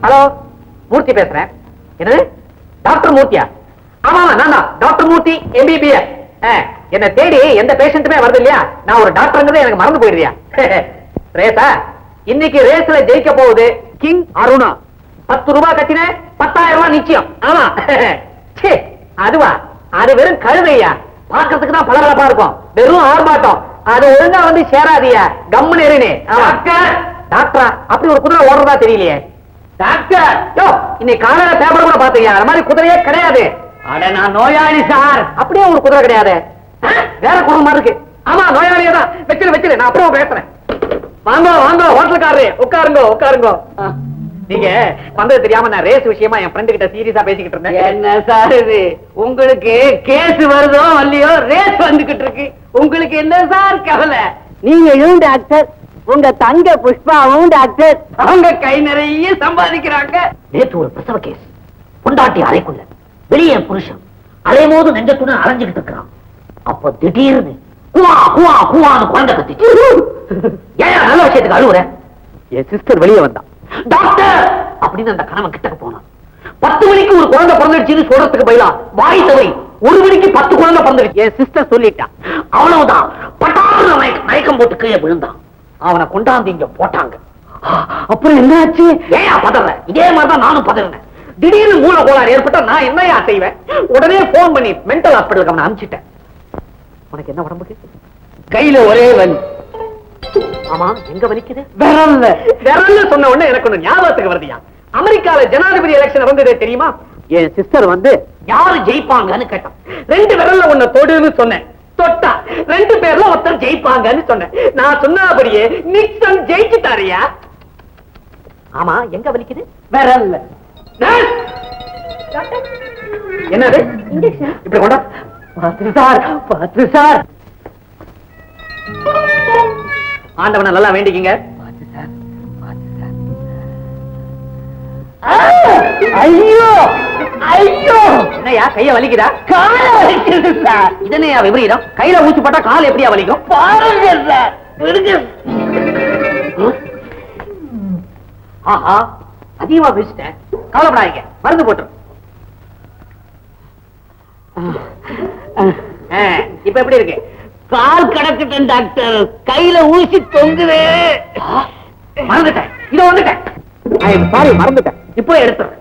Hello, மூர்த்தி பேசுறேன். என்னது, doctor மூர்த்தியா? ஆமா, நான் தான் டாக்டர் மூர்த்தி, MBBS. என்ன தேடி எந்த பேஷண்ட்டுமே வருது இல்லையா? நான் ஒரு டாக்டர்ங்கிறதே எனக்கு மறந்து போயிடுறியா? ரேசா, இன்னைக்கு ரேஸ்ல ஜெயிக்க போகுது கிங் அருணா. 10 ரூபாய் கட்டின 10,000 ரூபாய் நிச்சயம். ஆமா. அதுவா? அது வெறும் கழுதையா? பாக்கிறதுக்கு தான் பளபளப்பா இருக்கும், வெறும் ஆர்ப்பாட்டம். அது ஒழுங்கா வந்து சேராதியா, கம்முன்னு இருனே. டாக்டரா? அப்படி ஒரு குதிரை ஓடுறதா தெரியலையே. டாக்டர், இன்னைக்கு காலையில பேப்பர் கூட பாத்தீங்க, அந்த மாதிரி குதிரையே கிடையாது. அட, நான் நோயாளி சார். அப்படியே ஒரு குதிரை கிடையாது, வேற குடும்பம் இருக்கு. ஆமா, நோயாளியே தான். வச்சிரு, நான் அப்புறம் பேசுறேன். வாங்க வாங்க, ஹோட்டலுக்காரரு, உட்காருங்க உட்காருங்க. நீங்க வந்தது தெரியாம நான் ரேஸ் விஷயமா என் ஃப்ரெண்டு கிட்ட சீரியஸா பேசிக்கிட்டு இருந்தேன். என்ன சார் இது, உங்களுக்கு கேஸ் வருதோ இல்லையோ, ரேஸ் வந்துகிட்டு இருக்கு. உங்களுக்கு என்ன சார் கவலை? நீங்களும் டாக்டர், உங்க தங்க புஷ்பாவும் டாக்டர், அவங்க கை நிறைய சம்பாதிக்கிறாங்க. நேற்று ஒரு பிரசவ கேஸ். பொண்டாட்டி அறைக்குள்ள, வெளியே புருஷன் அலைமோது நெஞ்சத்துடன் அலைஞ்சுக்கிட்டு இருக்கிறான். அப்ப திடீர்னு குவா குவா குவான்னு குழந்தை கத்திச்சு. ஏன் நல்ல விஷயத்துக்கு அழுவுற? என் சிஸ்டர் வெளியே வந்தான். டாக்டர் அப்படின்னு அந்த கணவன் கிட்ட போனான். 10 மணிக்கு ஒரு குழந்தை பிறந்துடுச்சுன்னு சொல்றதுக்கு பதிலா வாய் தவறி 1 மணிக்கு 10 குழந்தை பிறந்துடுச்சு. என் சிஸ்டர் சொல்லிட்டான். அவ்வளவுதான், பட்டாள மயக்கம் போட்டு கீழே விழுந்தான். அவனை கொண்டாந்து இங்க போட்டாங்க. அப்புறம் என்ன ஆச்சு? ஏன் பதற? இதே மாதிரிதான் நானும் பதறினேன். திடீர்னு மூல கோளாறு ஏற்பட்டா நான் என்னையா செய்வேன்? உடனே போன் பண்ணி மென்டல் ஹாஸ்பிட்டலுக்கு அவனை அனுப்பிச்சிட்டேன். உனக்கு என்ன உடம்புக்கு? கையில ஒரே வலி. ஆமா, எங்க வலிக்குது? விரல்ல சொன்ன உடனே எனக்கு ஒண்ணு ஞாபகத்துக்கு வருதியா. அமெரிக்கால ஜனாதிபதி எலெக்ஷன் நடந்ததே தெரியுமா? என் சிஸ்டர் வந்து யாரு ஜெயிப்பாங்கன்னு கேட்டான். 2 விரல்ல ஒண்ணு தொடுன்னு சொன்னேன். தொட்டா 2 பேர்ல ஒருத்தர் ஜெயிப்பாங்கன்னு சொன்னேன். நான் சொன்னபடியே நிக்சன் ஜெயிச்சுட்டாரியா. ஆமா, எங்க வலிக்குது? விரல்ல. என்னது? இப்படி கொண்டா. பாத்து சார், ஆண்டவனை நல்லா வேண்டிக்கிங்க. ஐயோ ஐயோ, என்னையா கைய வலிக்குதா? கால வலிக்குது சார். இதனையா விபரீதம்? கையில ஊசி போட்டா கால் எப்படியா வலிக்கும்? பாருங்க சார். ஆஹா, அதிகமா பேசிட்டேன். கவலைப்படாதீங்க, மருந்து போட்டு. இப்ப எப்படி இருக்கு? கால் கடக்கிட்டேன் டாக்டர், கையில ஊசி தொங்குது. மறந்துட்டேன், இதோ வந்துட்டேன். சாரி, மறந்துட்டேன். இப்போ எடுத்துறேன்.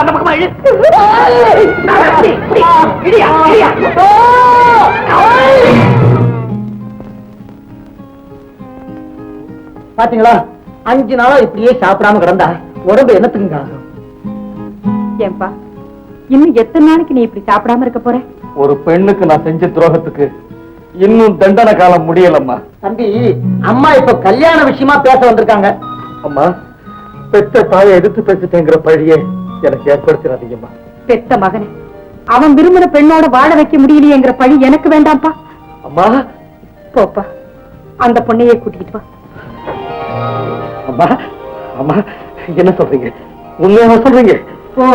அந்த பக்கமா பாத்தீங்களா? 5 நாளா இப்படியே சாப்பிடாம கிடந்தா உடம்பு என்னத்துக்குங்க? ஏன்பா, இன்னும் எத்தனை நாளைக்கு நீ இப்படி சாப்பிடாம இருக்க போற? ஒரு பெண்ணுக்கு நான் செஞ்ச துரோகத்துக்கு இன்னும் தண்டனை காலம் முடியலம்மா. தம்பி, அம்மா இப்ப கல்யாண விஷயமா பேச வந்திருக்காங்க. அம்மா, பெத்த தாயை எதிர்த்து பேசிட்டேங்கிற பழியை எனக்கு ஏற்படுத்திடாதீங்கம்மா. பெத்த மகனை அவன் விரும்பின பெண்ணோட வாழ வைக்க முடியலையேங்கிற பழி எனக்கு வேண்டாம்ப்பா. அம்மா, போப்பா, அந்த பொண்ணையே கூட்டிட்டு வா. அம்மா அம்மா, என்ன சொல்றீங்க? உண்மையா சொல்றீங்க? போ,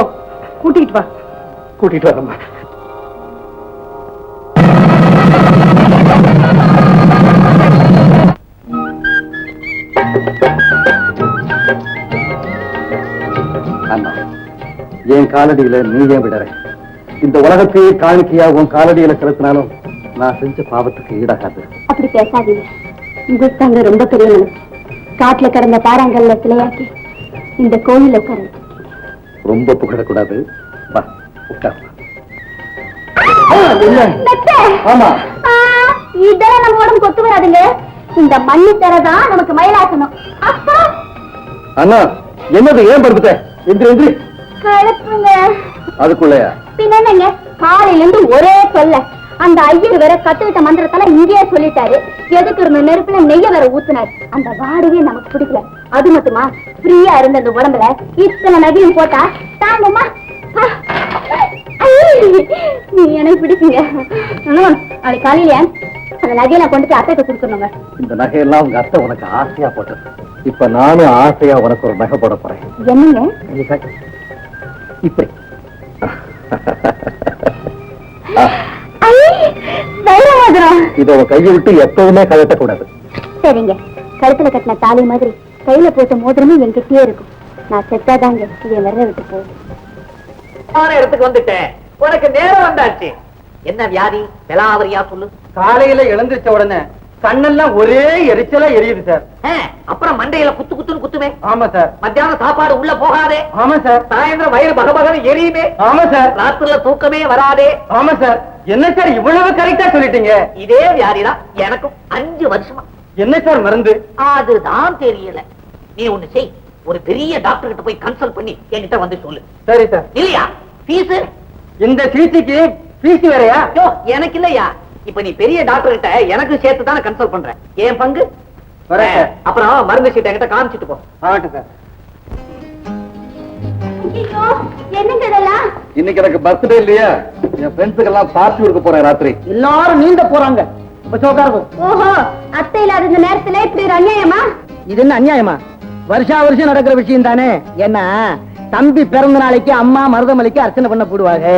கூட்டிட்டு வா. கூட்டிட்டு வரம்மா. அண்ணா, என் காலடியில நீ ஏன் விடற? இந்த உலகத்தையே காணிக்கையா உன் காலடியில செலுத்தினாலும் நான் செஞ்ச பாவத்துக்கு ஈடாகாது. அப்படி பேசாதீங்க. உங்களுக்கு தாங்க ரொம்ப பெரிய மனசு. காட்டுல கிடந்த பாறாங்கல்ல சிலையாக்கி இந்த கோயில உட்கார. ரொம்ப புகழக்கூடாது. வா, உட்கார். ஆமா, இதெல்லாம் நம்ம உடம்பு கொத்து வராதுங்க. இந்த மண்ணு தரதான் நமக்கு மயிலாக்கணும். அப்பா, அண்ணா, என்னது? ஏன் படுத்துட்ட? எந்திரி. கலப்புங்க. அதுக்குள்ளயா? பின்னங்க, காலையில இருந்து ஒரே சொல்ல. அந்த ஐயர் வேற கத்துக்கிட்ட மந்திரத்தெல்லாம் இங்கேயே சொல்லிட்டாரு. எதுக்கு இருந்த நெருப்புல நெய்ய வேற ஊத்துனாரு. அந்த வாடகையே நமக்கு பிடிக்கல. அது மட்டுமா, ஃப்ரீயா இருந்த அந்த உடம்புல இத்தனை நகையும் போட்டா தாங்கம்மா. நீ எனக்கு பிடிக்குங்க. நாளைக்கு காலையில அந்த நகையெல்லாம் கொண்டு போய் அத்தைக்கு கொடுத்துருங்க. இந்த நகையெல்லாம் உங்க அத்தை உனக்கு ஆசையா போட்டது. இப்ப நானும் ஆசையா உனக்கு ஒரு நகை போட போறேன். என்னங்க? இப்படி இதை கையை விட்டு எப்பவுமே கழட்டக்கூடாது. சரிங்க. கழுத்துல கட்டின தாலி மாதிரி கையில போட்ட மோதிரமும் என்கிட்டயே இருக்கும். நான் செத்தாதாங்க இதை விரல விட்டு போகுது. இடத்துக்கு வந்துட்டேன், உனக்கு நேரம் வந்தாச்சு. என்ன வியாதி விலாவரியா சொல்லு. காலையில எழுந்திருச்ச உடனே கண்ணெல்லாம் ஒரே எரிச்சலா எரியுது சார். அப்புறம் மண்டையில குத்து குத்துன்னு குத்துமே. ஆமா சார். மத்தியானம் சாப்பாடு உள்ள போகாதே. ஆமா சார். சாயந்தரம் வயிறு பகபகன்னு எரியுமே. ஆமா சார். ராத்திரில தூக்கமே வராதே. ஆமா சார். என்ன சார் இவ்வளவு கரெக்டா சொல்லிட்டீங்க? இதே வியாதிதான் எனக்கும் 5 வருஷமா. என்ன சார் மருந்து? அதுதான் தெரியல. நீ ஒண்ணு செய், ஒரு பெரிய டாக்டர் கிட்ட போய் கன்சல்ட் பண்ணி என்கிட்ட வந்து சொல்லு. சரி சார். இல்லையா ஃபீஸ்? இந்த சிசிக்கு ஃபீஸ் வேறயா? எனக்கு இல்லையா. இப்ப நீ பெரிய டாக்டர் கிட்ட எனக்கு சேர்த்து தானே கன்சல்ட் பண்றேன். என் பங்கு அப்புறம் மருந்து சீட்டை என்கிட்ட காமிச்சிட்டு போ. ஆகட்டும் சார். என்னங்க இதெல்லாம்? இன்னைக்கு எனக்கு பர்த்டே இல்லையா, என் ஃப்ரெண்ட்ஸுக்கு எல்லாம் பார்ட்டி கொடுக்க போறேன். ராத்திரி எல்லாரும் நீந்த போறாங்க. ஓஹோ, அத்தை இல்லாத இந்த நேரத்துல இப்படி ஒரு அநியாயமா? இது என்ன அநியாயமா? வருஷா வருஷம் நடக்கிற விஷயம் தானே. என்ன தம்பி பிறந்த நாளைக்கு அம்மா மருதமலைக்கு அர்ச்சனை பண்ண போடுவாங்க.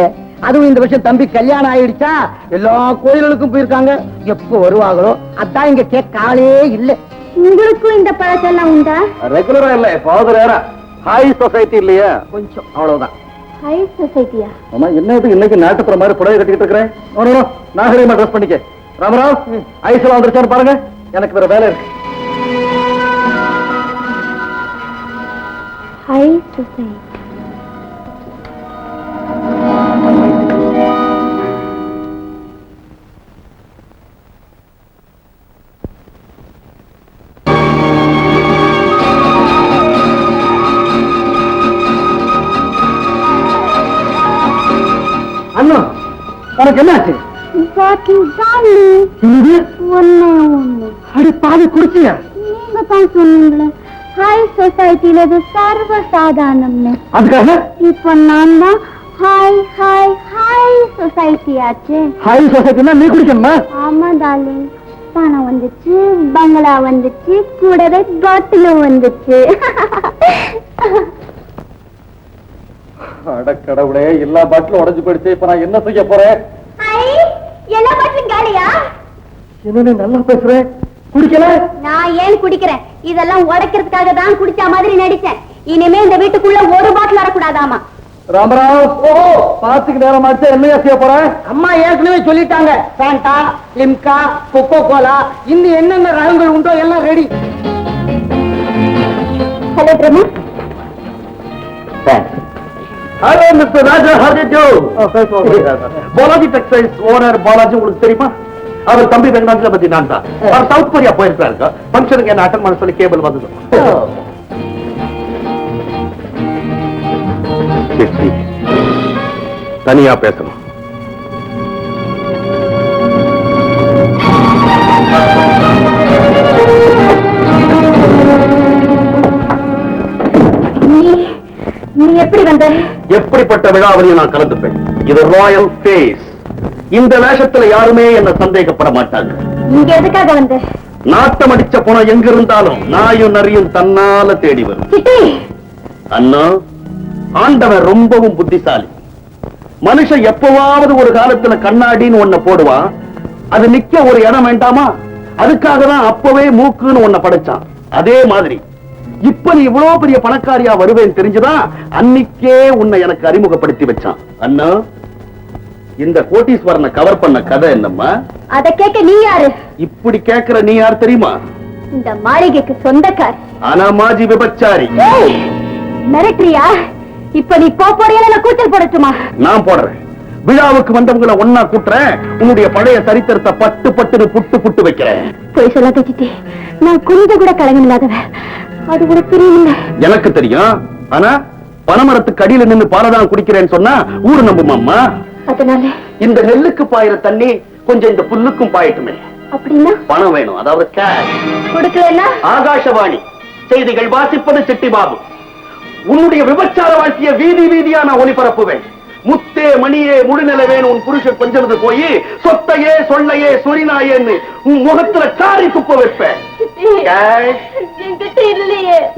அதுவும் இந்த வருஷம் தம்பி கல்யாணம் ஆயிடுச்சா, எல்லா கோயில்களுக்கும் போயிருக்காங்க. எப்போ வருவாங்களோ அதான் இங்க கேட்காலே இல்ல. உங்களுக்கும் இந்த பழக்கெல்லாம் உண்டா? ரெகுலரா இல்ல, ஃபாதர் ஏரா ஹாய் சொசைட்டி இல்லையா, கொஞ்சம் அவ்வளவுதான். ஹை சொசைட்டியா? ஆமா. என்ன இது இன்னைக்கு நாட்டுப்புற மாதிரி புடவை கட்டிக்கிட்டு இருக்கிறேன். நாகரீகமா ட்ரெஸ் பண்ணிக்க. ராமராவ், ஐஸ்வரா வந்துருச்சாரு பாருங்க, எனக்கு வேற வேலை இருக்கு. High society. அண்ணா, உனக்கு என்ன ஆச்சு? அடி பாதி குடிச்சியா? நீங்க தான் சொன்னீங்களே ஹாய் சொசைட்டில இது சர்வ சாதாரணம்னு. அதுக்காக இப்ப நான் தான் ஹாய் ஹாய் ஹாய் சொசைட்டி ஆச்சு. ஹாய் சொசைட்டினா நீ குடிக்கணுமா? ஆமா டார்லிங், பணம் வந்துச்சு, பங்களா வந்துச்சு, கூடவே பாட்டிலும் வந்துச்சு. அடக்கடவுளே, எல்லா பாட்டிலும் உடைஞ்சு போயிடுச்சு. இப்ப நான் என்ன செய்ய போறேன்? எல்லா பாட்டிலும் காலியா? என்ன நல்லா பேசுறேன், குடிக்கல? நான் ஏன் குடிக்கிறேன்? இதெல்லாம் உடைக்கிறதுக்காக தான் குடிச்ச மாதிரி நடிச்சேன். இனிமே இந்த வீட்டுக்குள்ள ஒரு பாட்டில் வரக்கூடாதாமா. ராமராவ், ஓஹோ, பாத்துக்கு நேரம் ஆச்சு. என்னையா செய்ய போறேன்? அம்மா ஏற்கனவே சொல்லிட்டாங்க, சாண்டா, லிம்கா, கொக்கோ கோலா, இன்னும் என்னென்ன ரகங்கள் உண்டோ எல்லாம் ready. Hello Brahmu. Hello mister Raja, how do you do? Balaji textiles owner Balaji உங்களுக்கு தெரியுமா? அவர் தம்பி வெங்கடாஜல பத்தி நான் தான். அவர் சவுத் கொரியா போயிருக்காரு. ஃபங்க்ஷனுக்கு என்ன அட்டன் பண்ண சொல்லி கேபிள் வந்தது. தனியா பேசணும். நீ எப்படி வந்த? எப்படிப்பட்ட விழாவிலையும் நான் கலந்துப்பேன். இது ராயல் ஃபேஸ். இந்த வேஷத்துல யாருமே என்ன சந்தேகப்பட மாட்டாங்க. இங்க எதுக்காக வந்த? நாட்டம் அடிச்ச பணம் எங்க இருந்தாலும் நாயும் நரியும் தன்னால தேடி வரும். அண்ணா, ஆண்டவன் ரொம்பவும் புத்திசாலி. மனுஷன் எப்பவாவது ஒரு காலத்துல கண்ணாடின்னு ஒன்ன போடுவான். அது நிக்க ஒரு இடம் வேண்டாமா? அதுக்காக தான் அப்பவே மூக்குன்னு ஒன்ன படைச்சான். அதே மாதிரி இப்ப நீ இவ்வளவு பெரிய பணக்காரியா வருவேன் தெரிஞ்சுதான் அன்னைக்கே உன்னை எனக்கு அறிமுகப்படுத்தி வச்சான். அண்ணா, இந்த கோட்டீஸ்வரனை கவர் பண்ண கதை என்னம்மா? அத கேட்க நீ யாரு? இப்படி கேக்குற நீ யார் தெரியுமா? இந்த மாளிகைக்கு சொந்தக்காரி. ஆனா மாஜி விபச்சாரி. மிரட்டுறியா? இப்ப நீ போறியா கூச்சல் போடட்டுமா? நான் போடுறேன். விழாவுக்கு வந்தவங்களை ஒன்னா கூட்டுறேன். உன்னுடைய பழைய சரித்திரத்தை பட்டு பட்டுன்னு புட்டு புட்டு வைக்கிறேன். போய் சொல்ல கட்டிட்டு நான் கொஞ்சம் கூட கலங்க இல்லாதவன். அது கூட தெரியல. எனக்கு தெரியும். ஆனா பனமரத்துக்கு அடியில நின்னு பாலதான் குடிக்கிறேன்னு சொன்னா ஊரு நம்புமாம்மா. அதனால இந்த நெல்லுக்கு பாயிற தண்ணி கொஞ்சம் இந்த புல்லுக்கும் பாயட்டுமே. அப்படின்னா பணம் வேணும், அதாவது கேஷ். கொடுக்கலன்னா ஆகாஷவாணி செய்திகள் வாசிப்பது சிட்டி பாபு. உன்னுடைய விபச்சார வாழ்க்கைய வீதி வீதியா நான் ஒளிபரப்புவேன். முத்தே மணியே முழுநிலவேன் உன் புருஷன் கொஞ்சது போய் சொத்தையே சொல்லையே சொரினாயேன்னு உன் முகத்துல காரி துப்ப வைப்பேன்.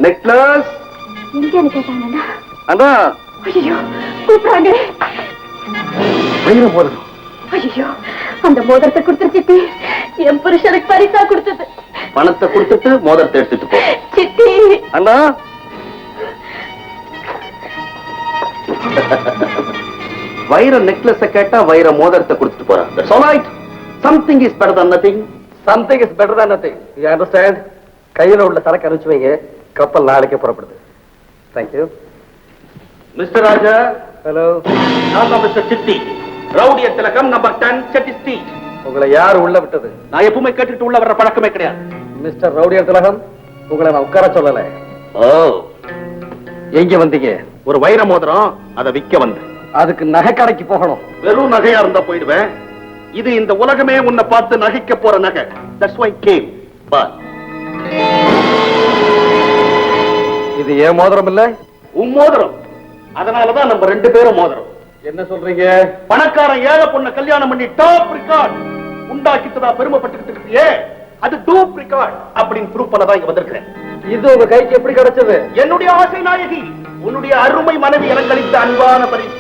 நெக்லஸ் எங்க கேட்டாங்கன்னா அண்ணா கூப்பிடுறாங்க. போதும். ஐயோ, அந்த மோதிரத்தை கொடுத்துருச்சு. என் புருஷனுக்கு பரிசா கொடுத்தது. பணத்தை கொடுத்துட்டு மோதிரத்தை எடுத்துட்டு போ. சித்தி அண்ணா வைர நெக்லஸ் கேட்டா வைர மோதிரத்தை கொடுத்துட்டு போறான். That's all right. Something is better than nothing. Something is better than nothing. You understand? கையில உள்ள சரக்கு அனுப்பிச்சு வைங்க, கப்பல் நாளைக்கே புறப்படுது. Thank you. Mister Raja. Hello. நான் தான் மிஸ்டர் சிட்டி. ரவுடிய திலகம் நம்பர் 10 செட்டி ஸ்ட்ரீட். உங்களை யார் உள்ள விட்டது? நான் எப்பவுமே கேட்டுட்டு உள்ள வர்ற பழக்கமே கிடையாது. மிஸ்டர் ரவுடியர் திலகம், உங்களை நான் உட்கார சொல்லல. ஓ, எங்க வந்தீங்க? ஒரு வைர மோதிரம், அதை விற்க வந்து. அதுக்கு நகை கடைக்கு போகணும். வெறும் நகையா இருந்தா போயிடுவேன். இது இந்த உலகமே உன்னை பார்த்து நகைக்க போற நகை. That's why I came. But இது ஏன் மோதிரம் இல்ல? உன் மோதிரம். அதனாலதான் நம்ம 2 பேரும் மோதிரம். என்ன சொல்றீங்க? பணக்காரன் ஏழை பொண்ண கல்யாணம் பண்ணி டாப் ரெக்கார்ட் உண்டாக்கிட்டதா பெருமைப்பட்டுக்கிட்டு இருக்கியே, அது டூப் ரெக்கார்ட் அப்படின்னு ப்ரூவ் பண்ணதான் இங்க வந்திருக்கிறேன். இது உங்க கைக்கு எப்படி கிடைச்சது? என்னுடைய ஆசை நாயகி, உன்னுடைய அருமை மனைவி அலங்கரித்த அன்பான பரிசு.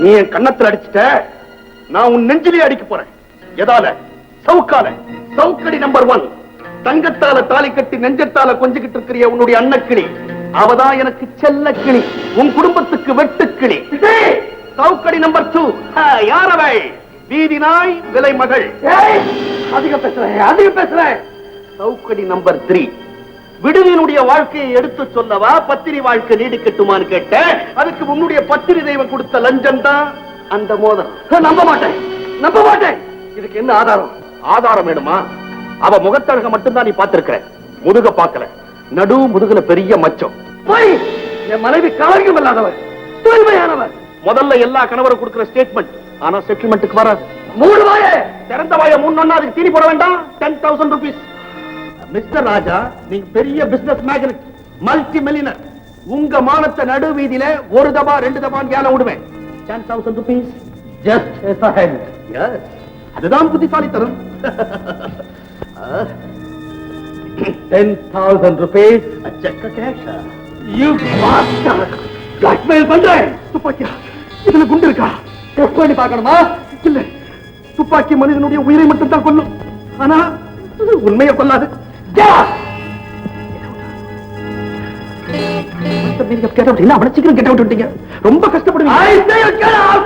நீ என் கன்னத்துல அடிச்சிட்ட, நான் உன் நெஞ்சிலே அடிக்க போறேன். எதால? சவுக்கால. சவுக்கடி நம்பர் 1. தங்கத்தால தாலி கட்டி நெஞ்சத்தால கொஞ்சிக்கிட்டு இருக்கிற உன்னுடைய அன்னக்கிளி, அவதான் எனக்கு செல்ல கிளி, உன் குடும்பத்துக்கு வெட்டுக்கிளி. சவுக்கடி நம்பர் 2. யாரவை? வீதி நாய், விலை மகள். அதிக பேசுறேன். சவுக்கடி நம்பர் 3. விடுவினுடைய வாழ்க்கையை எடுத்து சொல்லவா பத்திரி வாழ்க்கை நீடிக்கட்டுமான்னு கேட்ட, அதுக்கு உன்னுடைய பத்திரி தெய்வம் கொடுத்த லஞ்சம் தான் அந்த மோதிரம். நம்ப மாட்டேன். இதுக்கு என்ன ஆதாரம்? ஆதாரம் வேணுமா? அவ முகத்தழக மட்டும்தான் நீ பார்த்திருக்கிற, முதுக பார்க்கல. நடு முதுகுல பெரிய மச்சம். போய், என் மனைவி கலங்கம் இல்லாதவர், தூய்மையானவர். முதல்ல எல்லா கணவரும் கொடுக்கிற ஸ்டேட்மெண்ட், ஆனா செட்டில்மெண்ட்டுக்கு வராது. 3 வாய திறந்த வாய 3 அதுக்கு தீனி போட வேண்டாம். 10,000 rupees. மிஸ்டர் ராஜா, நீங்க பெரிய பிசினஸ் மேக்னட், மல்டி மில்லியனர். உங்க மானத்தை நடு வீதியில 1 தபா 2 தபான் ஏல விடுவேன். 10,000 rupees. Just as hand. Yes. அதுதான் புத்திசாலித்தனம். 10,000 rupees. Chekka cash. You bastard! blackmail பண்றேன். துப்பாக்கியா? இதுல குண்டு இருக்கா? டெஸ்ட் பண்ணி பார்க்கணுமா? இல்ல, துப்பாக்கி மனிதனுடைய உயிரை மட்டும் தான் கொல்லும், ஆனா உண்மையை கொல்லாது. அவனை சீக்கிரம் கெட்ட விட்டுட்டீங்க, ரொம்ப கஷ்டப்படுவீங்க. I say you get out!